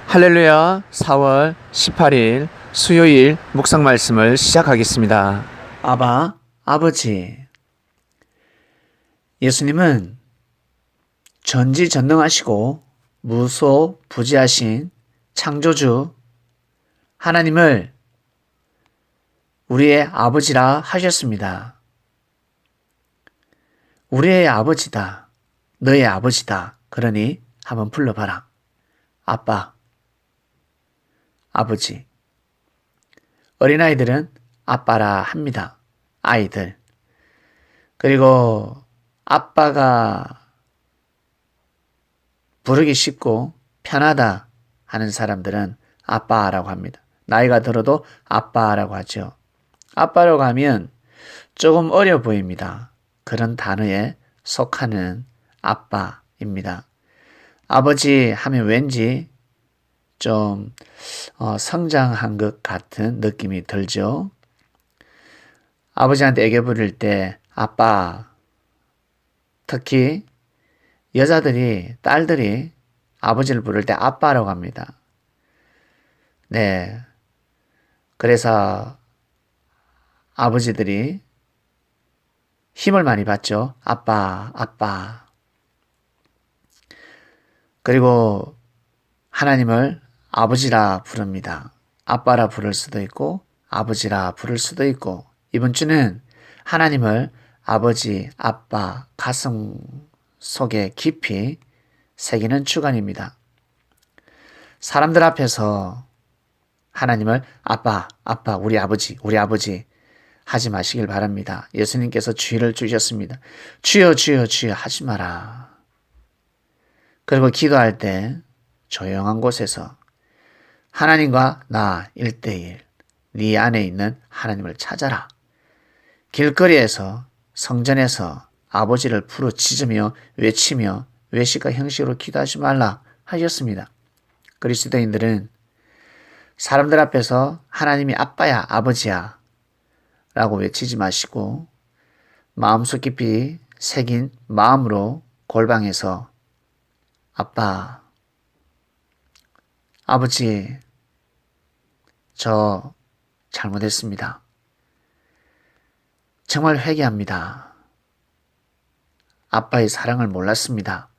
할렐루야. 4월 18일 수요일 묵상 말씀을 시작하겠습니다. 아바, 아버지. 예수님은 전지전능하시고 무소부지하신 창조주 하나님을 우리의 아버지라 하셨습니다. 우리의 아버지다. 너의 아버지다. 그러니 한번 불러봐라. 아빠, 아버지. 어린아이들은 아빠라 합니다. 아이들. 그리고 아빠가 부르기 쉽고 편하다 하는 사람들은 아빠라고 합니다. 나이가 들어도 아빠라고 하죠. 아빠라고 하면 조금 어려 보입니다. 그런 단어에 속하는 아빠입니다. 아버지 하면 왠지 좀 성장한 것 같은 느낌이 들죠. 아버지한테 애교 부릴 때 아빠, 특히 여자들이, 딸들이 아버지를 부를 때 아빠라고 합니다. 네. 그래서 아버지들이 힘을 많이 받죠. 아빠, 아빠. 그리고 하나님을 아버지라 부릅니다. 아빠라 부를 수도 있고 아버지라 부를 수도 있고 이번 주는 하나님을 아버지, 아빠, 가슴 속에 깊이 새기는 주간입니다. 사람들 앞에서 하나님을 아빠, 아빠, 우리 아버지, 우리 아버지 하지 마시길 바랍니다. 예수님께서 주의를 주셨습니다. 주여, 주여, 주여 하지 마라. 그리고 기도할 때 조용한 곳에서 하나님과 나 1대1, 네 안에 있는 하나님을 찾아라. 길거리에서, 성전에서 아버지를 부르짖으며 외치며 외식과 형식으로 기도하지 말라 하셨습니다. 그리스도인들은 사람들 앞에서 하나님이 아빠야, 아버지야 라고 외치지 마시고 마음속 깊이 새긴 마음으로 골방에서 아빠, 아버지, 저 잘못했습니다. 정말 회개합니다. 아빠의 사랑을 몰랐습니다.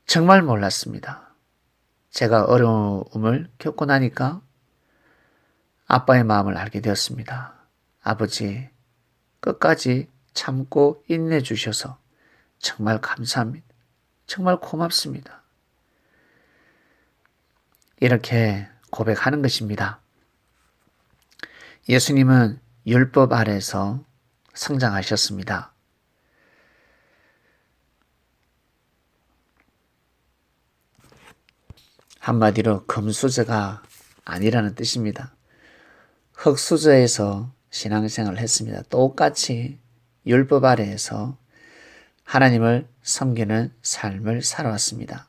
정말 몰랐습니다. 제가 어려움을 겪고 나니까 아빠의 마음을 알게 되었습니다. 아버지, 끝까지 참고 인내주셔서 정말 감사합니다. 정말 고맙습니다. 이렇게 고백하는 것입니다. 예수님은 율법 아래서 성장하셨습니다. 한마디로 금수저가 아니라는 뜻입니다. 흙수저에서 신앙생활을 했습니다. 똑같이 율법 아래에서 하나님을 섬기는 삶을 살아왔습니다.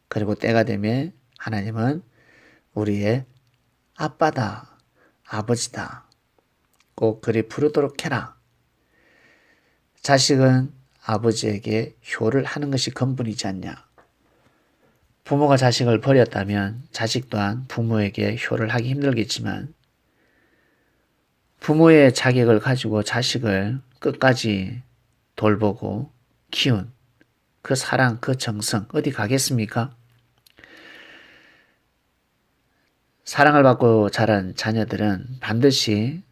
그리고 때가 되면 하나님은 우리의 아빠다, 아버지다. 꼭 그리 부르도록 해라. 자식은 아버지에게 효를 하는 것이 근본이지 않냐. 부모가 자식을 버렸다면 자식 또한 부모에게 효를 하기 힘들겠지만 부모의 자격을 가지고 자식을 끝까지 돌보고 키운 그 사랑, 그 정성 어디 가겠습니까? 사랑을 받고 자란 자녀들은 반드시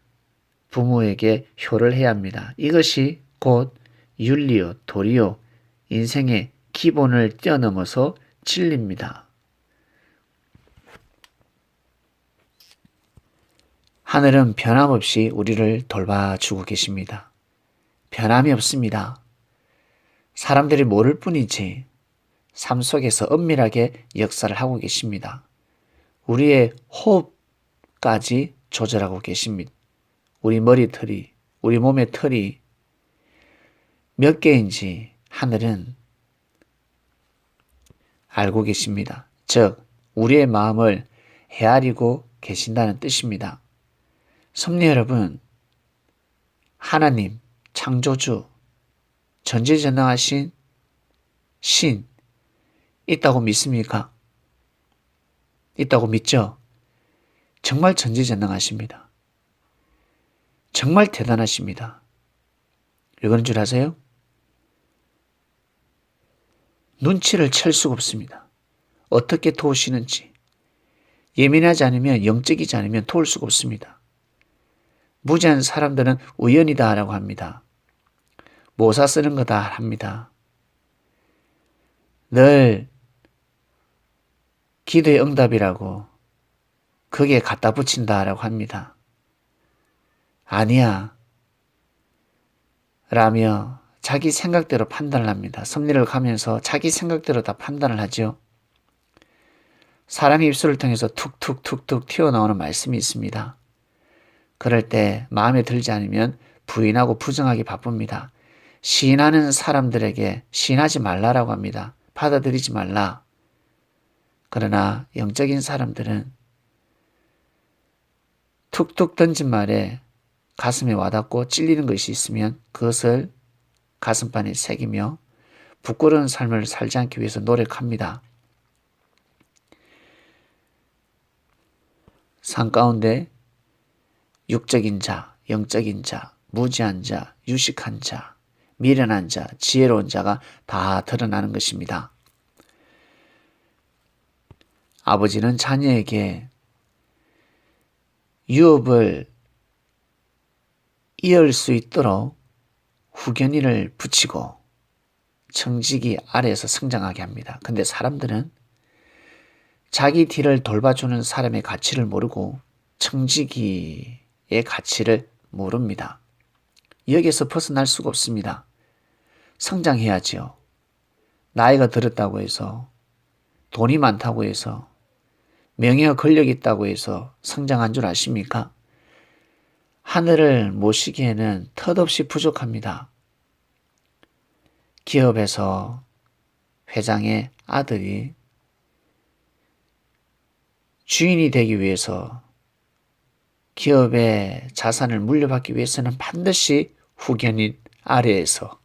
부모에게 효를 해야 합니다. 이것이 곧 윤리요, 도리요, 인생의 기본을 뛰어넘어서 진리입니다. 하늘은 변함없이 우리를 돌봐주고 계십니다. 변함이 없습니다. 사람들이 모를 뿐이지 삶 속에서 엄밀하게 역사를 하고 계십니다. 우리의 호흡까지 조절하고 계십니다. 우리 머리털이, 우리 몸의 털이 몇 개인지 하늘은 알고 계십니다. 즉, 우리의 마음을 헤아리고 계신다는 뜻입니다. 섭리 여러분, 하나님, 창조주, 전지전능하신 신 있다고 믿습니까? 있다고 믿죠? 정말 전지전능하십니다. 정말 대단하십니다. 왜 그런 줄 아세요? 눈치를 챌 수가 없습니다. 어떻게 도우시는지. 예민하지 않으면, 영적이지 않으면 도울 수가 없습니다. 무지한 사람들은 우연이다 라고 합니다. 모사 쓰는 거다 합니다. 늘 기도의 응답이라고 거기에 갖다 붙인다 라고 합니다. 아니야 라며 자기 생각대로 판단을 합니다. 섭리를 가면서 자기 생각대로 다 판단을 하죠. 사람의 입술을 통해서 툭툭툭툭 튀어나오는 말씀이 있습니다. 그럴 때 마음에 들지 않으면 부인하고 부정하기 바쁩니다. 시인하는 사람들에게 시인하지 말라라고 합니다. 받아들이지 말라. 그러나 영적인 사람들은 툭툭 던진 말에 가슴에 와닿고 찔리는 것이 있으면 그것을 가슴판에 새기며 부끄러운 삶을 살지 않기 위해서 노력합니다. 산 가운데 육적인 자, 영적인 자, 무지한 자, 유식한 자, 미련한 자, 지혜로운 자가 다 드러나는 것입니다. 아버지는 자녀에게 유업을 이을 수 있도록 후견인을 붙이고 청지기 아래에서 성장하게 합니다. 근데 사람들은 자기 뒤를 돌봐주는 사람의 가치를 모르고 청지기의 가치를 모릅니다. 여기에서 벗어날 수가 없습니다. 성장해야지요. 나이가 들었다고 해서, 돈이 많다고 해서, 명예와 권력이 있다고 해서 성장한 줄 아십니까? 하늘을 모시기에는 턱없이 부족합니다. 기업에서 회장의 아들이 주인이 되기 위해서, 기업의 자산을 물려받기 위해서는 반드시 후견인 아래에서,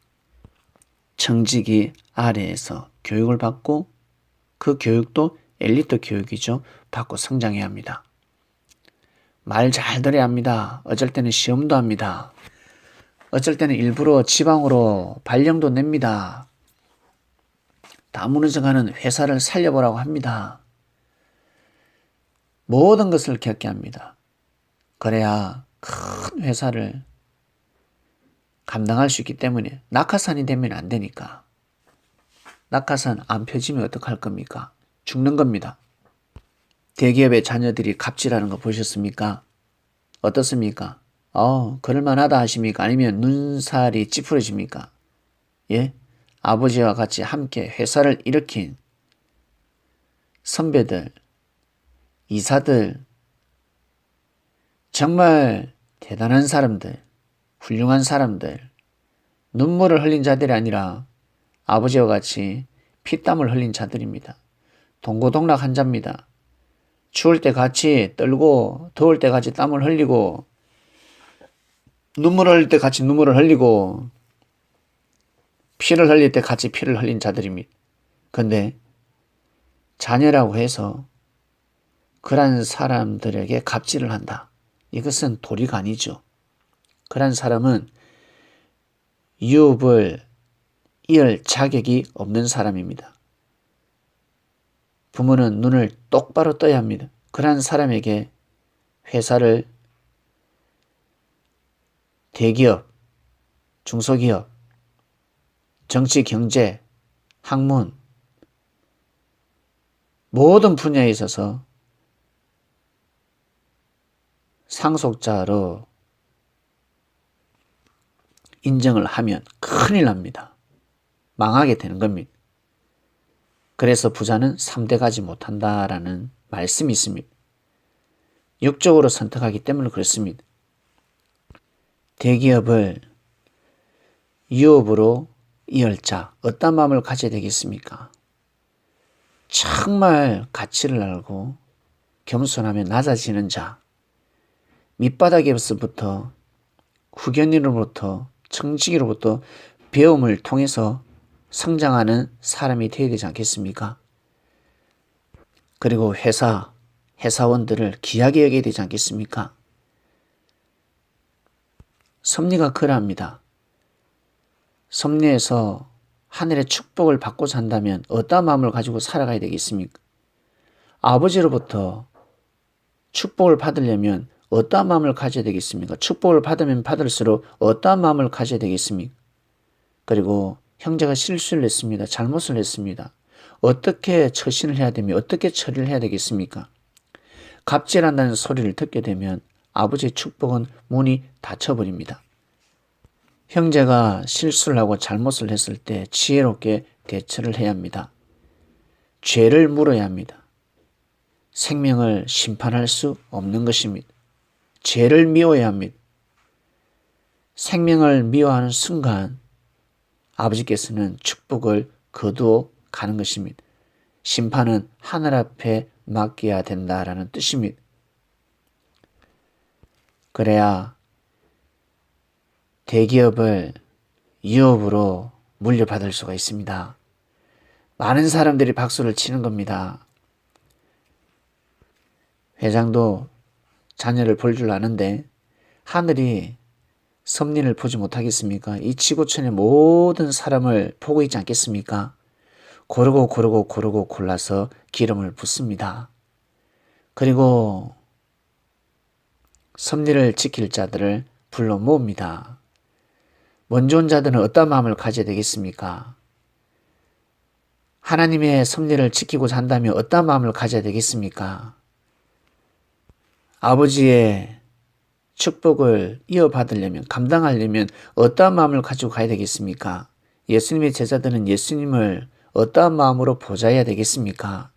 청지기 아래에서 교육을 받고, 그 교육도 엘리트 교육이죠. 받고 성장해야 합니다. 말 잘 들어야 합니다. 어쩔 때는 시험도 합니다. 어쩔 때는 일부러 지방으로 발령도 냅니다. 다 무너져가는 회사를 살려보라고 합니다. 모든 것을 겪게 합니다. 그래야 큰 회사를 감당할 수 있기 때문에. 낙하산이 되면 안 되니까. 낙하산 안 펴지면 어떡할 겁니까? 죽는 겁니다. 대기업의 자녀들이 갑질하는 거 보셨습니까? 어떻습니까? 그럴만하다 하십니까? 아니면 눈살이 찌푸려집니까? 예? 아버지와 같이 함께 회사를 일으킨 선배들, 이사들, 정말 대단한 사람들, 훌륭한 사람들, 눈물을 흘린 자들이 아니라 아버지와 같이 피땀을 흘린 자들입니다. 동고동락한 자입니다. 추울 때 같이 떨고, 더울 때 같이 땀을 흘리고, 눈물을 흘릴 때 같이 눈물을 흘리고, 피를 흘릴 때 같이 피를 흘린 자들입니다. 그런데 자녀라고 해서 그런 사람들에게 갑질을 한다. 이것은 도리가 아니죠. 그런 사람은 유업을 이을 자격이 없는 사람입니다. 부모는 눈을 똑바로 떠야 합니다. 그런 사람에게 회사를, 대기업, 중소기업, 정치, 경제, 학문, 모든 분야에 있어서 상속자로 인정을 하면 큰일 납니다. 망하게 되는 겁니다. 그래서 부자는 3대 가지 못한다라는 말씀이 있습니다. 육적으로 선택하기 때문에 그렇습니다. 대기업을 유업으로 이을 자, 어떤 마음을 가져야 되겠습니까? 정말 가치를 알고 겸손하며 낮아지는 자, 밑바닥에서부터 후견인으로부터 청지기로부터 배움을 통해서 성장하는 사람이 되어야 되지 않겠습니까? 그리고 회사, 회사원들을 귀하게 여겨야 되지 않겠습니까? 섭리가 그러합니다. 섭리에서 하늘의 축복을 받고자 한다면 어떠한 마음을 가지고 살아가야 되겠습니까? 아버지로부터 축복을 받으려면 어떠한 마음을 가져야 되겠습니까? 축복을 받으면 받을수록 어떠한 마음을 가져야 되겠습니까? 그리고 형제가 실수를 했습니다. 잘못을 했습니다. 어떻게 처신을 해야 되며 어떻게 처리를 해야 되겠습니까? 갑질한다는 소리를 듣게 되면 아버지의 축복은 문이 닫혀버립니다. 형제가 실수를 하고 잘못을 했을 때 지혜롭게 대처를 해야 합니다. 죄를 물어야 합니다. 생명을 심판할 수 없는 것입니다. 죄를 미워야 합니다. 생명을 미워하는 순간 아버지께서는 축복을 거두어 가는 것입니다. 심판은 하늘 앞에 맡겨야 된다라는 뜻입니다. 그래야 대기업을 유업으로 물려받을 수가 있습니다. 많은 사람들이 박수를 치는 겁니다. 회장도 자녀를 볼 줄 아는데 하늘이 섭리를 보지 못하겠습니까? 이 지구촌의 모든 사람을 보고 있지 않겠습니까? 고르고 골라서 기름을 붓습니다. 그리고 섭리를 지킬 자들을 불러 모읍니다. 먼저 온 자들은 어떤 마음을 가져야 되겠습니까? 하나님의 섭리를 지키고자 한다면 어떤 마음을 가져야 되겠습니까? 아버지의 축복을 이어받으려면, 감당하려면 어떠한 마음을 가지고 가야 되겠습니까? 예수님의 제자들은 예수님을 어떠한 마음으로 보좌해야 되겠습니까?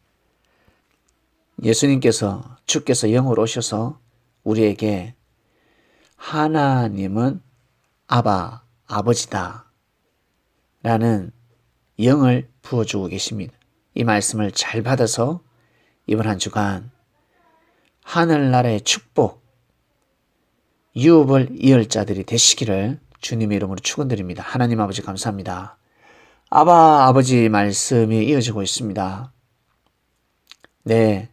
예수님께서, 주께서 영으로 오셔서 우리에게 하나님은 아바, 아버지다 라는 영을 부어주고 계십니다. 이 말씀을 잘 받아서 이번 한 주간 하늘나라의 축복, 유업을 이을 자들이 되시기를 주님의 이름으로 축원드립니다. 하나님 아버지 감사합니다. 아바 아버지 말씀이 이어지고 있습니다. 네,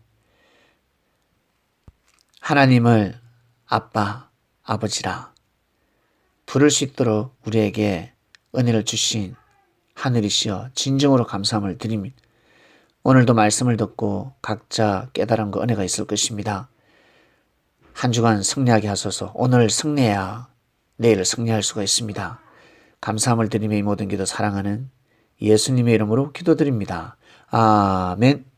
하나님을 아빠, 아버지라 부를 수 있도록 우리에게 은혜를 주신 하늘이시여 진정으로 감사함을 드립니다. 오늘도 말씀을 듣고 각자 깨달음과 은혜가 있을 것입니다. 한 주간 승리하게 하소서. 오늘 승리해야 내일 승리할 수가 있습니다. 감사함을 드리며 이 모든 기도 사랑하는 예수님의 이름으로 기도드립니다. 아멘.